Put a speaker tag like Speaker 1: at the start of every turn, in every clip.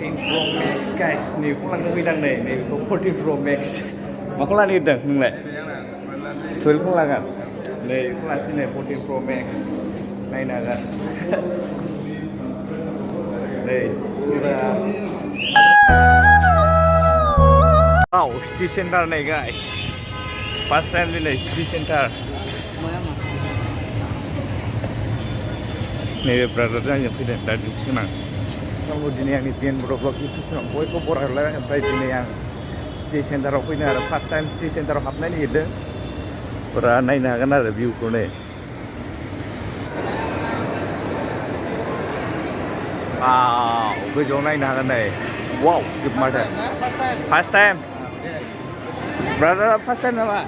Speaker 1: 14 Pro Max guys नैखौ लांनो फैदां नै नैबेखौ 14 Pro Max माखौ लानो नागिरदों नोंलाय 12 खौ लागोन नैखौ लानोसै नै 14 Pro Max नायनो हागोन नै पुरा वाव सिटी सेन्टार नै गाइस फार्स्ट टाइम दिनै सिटी सेन्टार नैबे ब्रादारजों आंजों फैदों दा डिउटि गोनां आंबो दिनै आंनि Priyambodo ब्लग इउटुब चेनेल बयखौ बरायहरलाय ओमफ्राय दिनै आं सिटी सेन्टाराव फैदों आरो फार्स्ट टाइम सिटी सेन्टाराव हाबनाय नागिरदों पुरा नायनो हागोन आरो भिउखौ नै वाव गोजौआव नायनो हागोन नै वाव जोबमारदों फार्स्ट टाइम ब्रादारा फार्स्ट टाइम नामा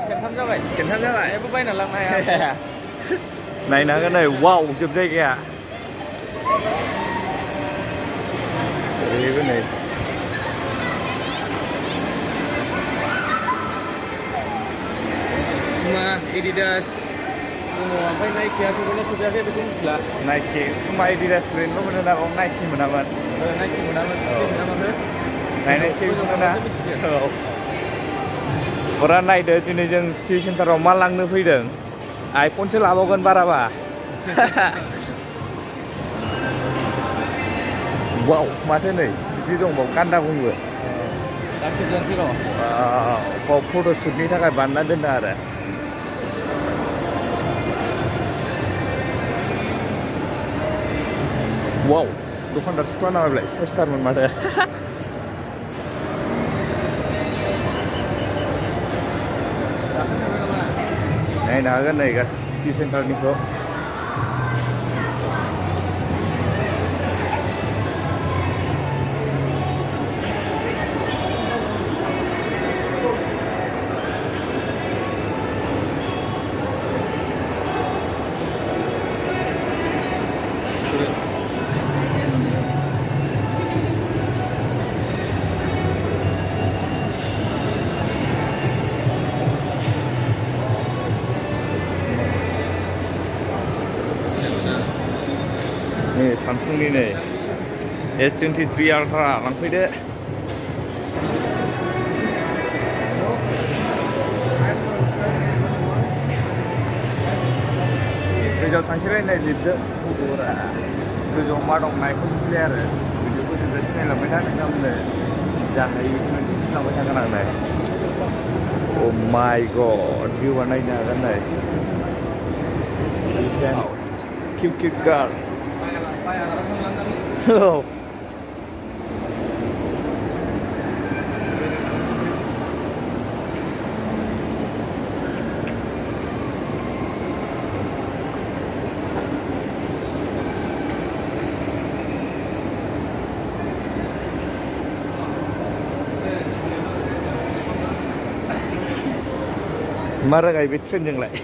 Speaker 1: खेबथाम जाबाय जेबो बायना लांनो हाया नायनो हागोन नै वाव जोब जायगाया ओरैबो नै Puma, Adidas दङ ओमफ्राय नाइकिया सफैना सफैयाखै बेखौ मिथिला नाइकि Puma Adidas ब्रेन्डल' मोनो ना बाव नाइकि मोनामोन नायनायसै मोना औ पुरा नायदो दिनै जों सिटी सेन्टाराव मा लांनो फैदों आइफनसो लाबावगोन बाराबा वाव माथो नै बिदि दंबाव गान्दा बुंबो बाव फट'शुटनि थाखाय बानायना दोनदों आरो वाव दखानदार सिख्ला नामालाय सेस्टारमोन माथो नायनो हागोन नै गासिबो सिटी सेन्टारनिखौ Samsungनि नै S23 Ultra लांफैदो गोजौआव थांसैलाय नै लिरदो पुरा गोजौआव मा दं नायखौ मिथिला आरो गोजौखौ जों सिनायलांबाय था नोंथांमोननो जाहायो बेखौनो दिन्थिलांबाय थागोन आं नै अ माय गड भिउआ नायनो हागोन नै cute girl Oh. Marah kayak betren jeng lek.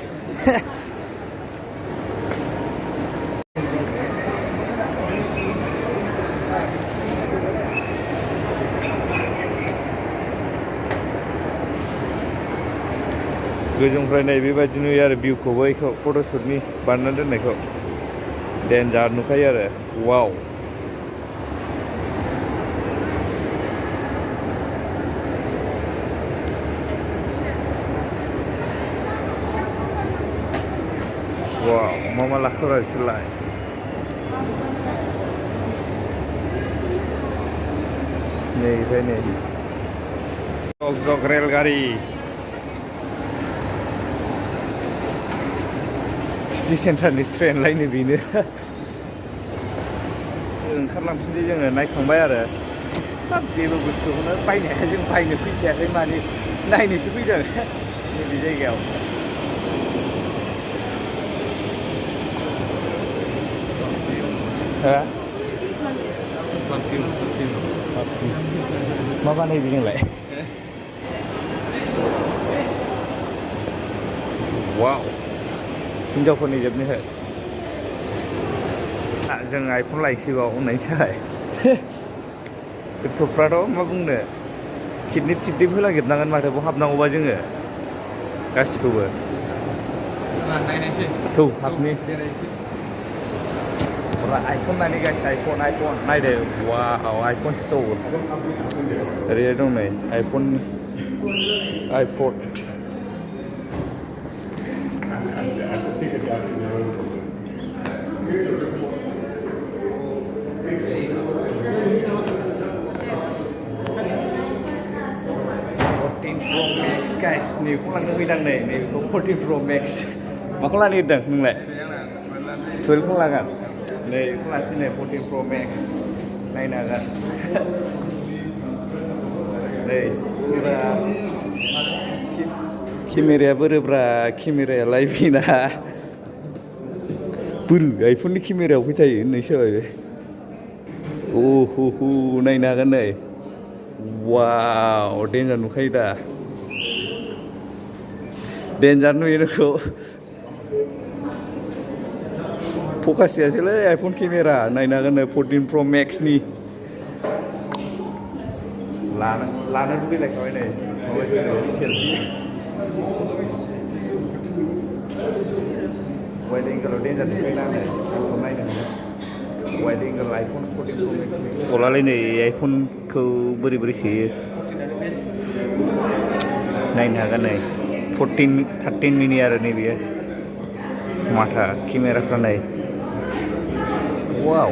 Speaker 1: गोजौनिफ्राय नै बेबायदि नुयो आरो भिउखौबो बेखौ फट'शुटनि बानायना दोननायखौ डेन्जार नुखायो आरो वाव वाव मा लाखोरा बिसोरलाय नै ओमफ्राय नै जग रेलगारि सिटी सेन्टारनि ट्रेन लाइनो बेनो ओंखारलांफिनदो जोङो नायखांबाय आरो जेबो बुस्थुखौनो बायनो हाया जों बायनो फैखायाखै माने नायनोसो फैदों नैबे जायगायाव हा मा बानायदों जोंलाय वाव हिन्जावफोरनि जोबनोसै जों आइफन लायसैबाव उनायसै गथ'फ्राथ' मा बुंनो किडनिप टिडनिप होलांजोबनांगोन माथो बाव हाबनांगौबा जोङो गासिखौबो थौ हाबनि iPhone नायनि गाइस iPhone नायदो वाव iPhone स्टोर ओरै दं नै iPhone Pro Max guys नैखौ लांनो फैदां नै नैखौ 14 Pro Max माखौ लानो होदों नोंलाय 12 खौ लागोन नै बेखौ लानोसै नै 14 Pro Max नायनो हागोन नै पुरा केमेराया बोरोब्रा केमेरायालाय बेना बोरो आइफननि केमेरायाव फैथायो होननायसो जाबाय बे ओहो नायनो हागोन नै वाव डेन्जार नुखायो दा डेन्जार नुयो नोंखौ फकास जायासैलै आइफन केमेरा नायनो हागोन नै 14 Pro Max नि लानो लुबैलायखाबाय नै सेलफि वाइड एंगेलाव डेन्जार नुखायोना नै आंखौ नायनो हागोन wide angle iPhone 14 Pro Max गलालै नै आइफनखौ बोरै सोयो नायनो हागोन नै 13 मिनि आरो नै बेयो माथा केमेराफ्रा नै वाव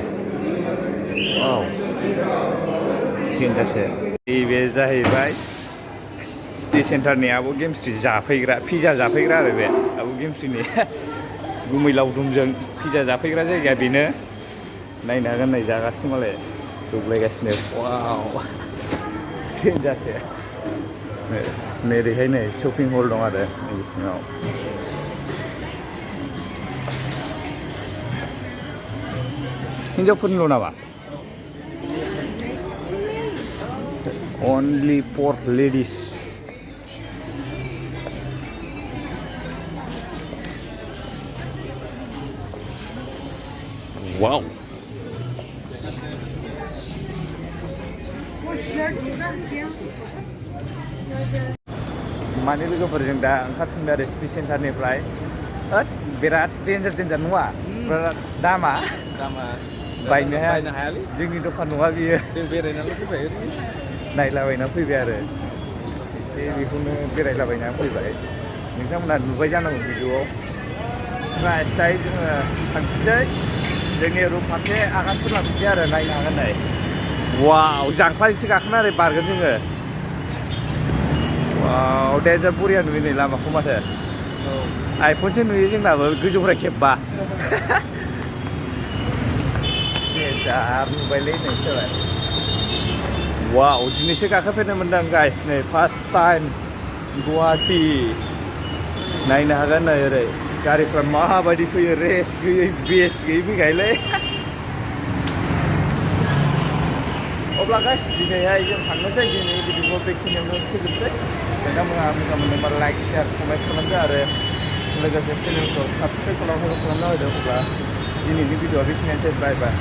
Speaker 1: डेन्जारसो नैबे जाहैबाय सिटि सेन्टारनि आबु गेमस्ट्रि जाफैग्रा पिज्जा जाफैग्रा आरो बे आबु गेमस्ट्रिनि गुमै लावदुमजों पिज्जा जाफैग्रा जायगाया बेनो नायनो हागोन नै जागासिनो मालाय दौलायगासिनो वाव डेन्जारसो नै ओरैहाय नै शपिं हल दं आरो नैबे सिङाव हिन्जावफोरनिल' नामा only for ladies wow माने लोगोफोरजों दा ओंखारफिनदों आरो सिटि सेन्टारनिफ्राय बिराद डेन्जार नङा दामा बायनो हायालै जोंनि दखान नङा बियो जों बेरायनानै फैबाय नायलाबायना फैबाय आरो एसे बेखौनो बेरायलाबायना फैबाय नोंथांमोना नुबाय जानांगौ भिडिअआव दायो जोङो थांफिनसै जोंनि रुम फारसे आगान सुरलांफिनसै आरो नायनो हागोन नै वाव जांख्लायसो गाखोना ओरै बारगोन जोङो वाव डेन्जार बरिया नुयो नै लामाखौ माथो आइफनसो नुयो जोंनाबो गोजौनिफ्राय खेबबा डेन्जार नुबायलै नै जाबाय वाव दिनैसो गाखोफेरनो मोनदों गाइस नै फार्स्ट टाइम गुवाहाटि नायनो हागोन नै ओरै गारिफ्रा माबायदि फैयो रेस गैयै बेस गैयै फैखायोलै अब्ला गाइस दिनैहाय जों थांनोसै दिनै भिडिअखौ बेखिनियावनो फोजोबसै नोंथांमोनहा मोजां मोनदोंबा लाइक शेयार कमेन्ट खालामदो आरो लोगोसे चेनेलखौ साबस्क्राइब खालामना होदो अब्ला दिनैनि भिडिअआ बेखिनियानोसै बाय बाय